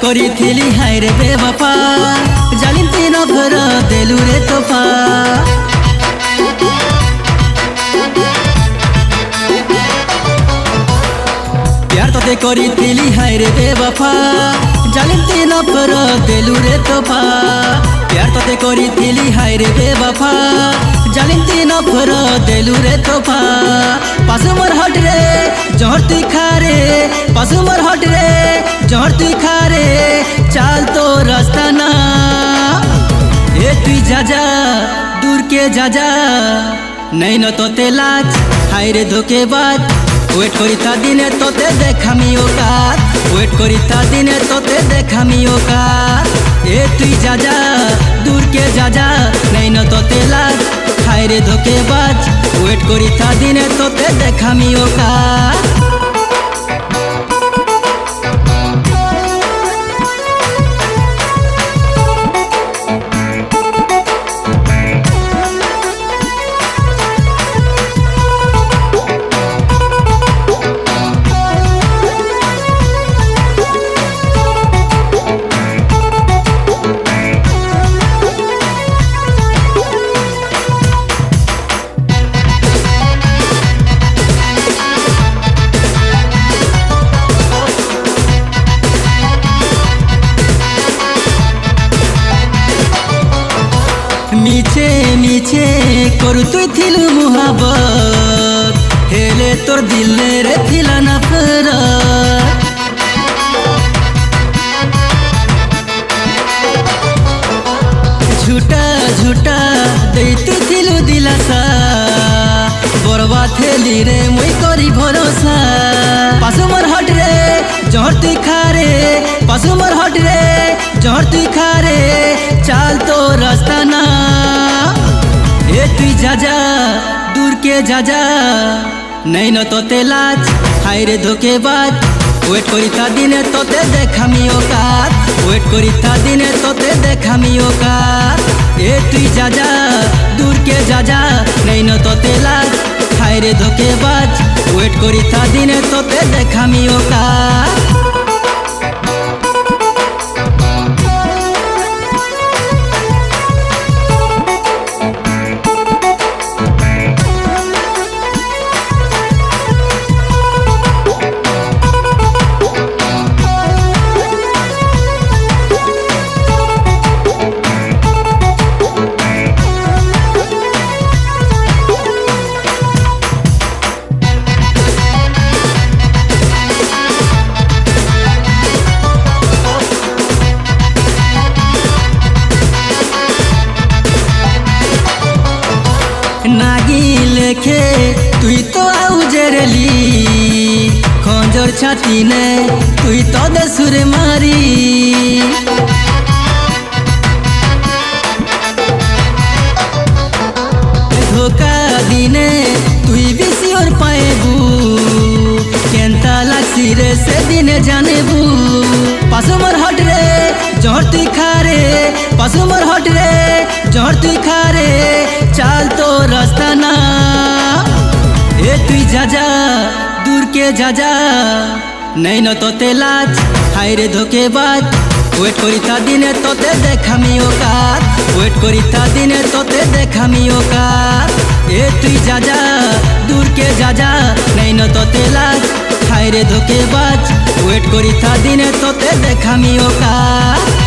করিছিলি হায় রে বেবাপা জালিম তুই নফর দেলু রে তোফা प्यार तोते करिथिली हाय रे बेवफा जालिम तुई नफर देलु रे तोफा प्यार तोते करिथिली हाय रे बेवफा जालिम तुई नफर देलु रे तोफा पासु मोर हट रे जहर तुई खा रे पासु मोर हट रे जहर तुई खा रे चाल तो रास्ता ना ए तुई जा दूर के जा नहीं न तोते लाज हाय रे धोकेबाज वेट करिता दिने तोते देखामी औकात वेट करिता दिने तोते देखामी औकात ए तुई जा दूर के जा नहीं न तोते लाज हाय रे धोकेबाज वेट करिता दिने तोते देखामी औकात मीछे मीछे करू तुई थिलु मुहाबत हेले तोर दिल रे थिला नफरत झूठा झूठा दे तुई थिलु दिलासा बर्बाद हेली रे मुई करी भरोसा पासु मोर हट रे जहर तुई खा रे पासु मोर हट रे जहर तुई खा रे चाल तो रास्ता ना ए तुई जा दूर के जा नहीं न तोते लाज हाय रे धोकेबाज वेट करिता दिने तोते देखामी औकात वेट करिता दिने तोते देखामी औकात ए तुई जा दूर के जा नहीं न तोते लाज हाय रे धोकेबाज वेट करिता दिने तोते देखामी औकात नागी लेखे तुई तो आउ जेरली खंजर छाती ने तुई तो दे सुर मारी धोखा दिने तुई बेसी और पाएबू केंता लागसी रे से दिने जानेबू पासु मोर हट रे जहर तुई खा रे पासु मोर हट रे जहर तुई खा रे चाल तो रास्ता ना ए तुई जा दूर के जा नहीं न तोते लाज हाय रे धोकेबाज वेट करिता दिने तोते देखामी औकात वेट करिता दिने तोते देखामी औकात ए तुई जा दूर के जा नहीं न तोते लाज हाय रे धोकेबाज वेट करिता दिने तोते देखामी औकात।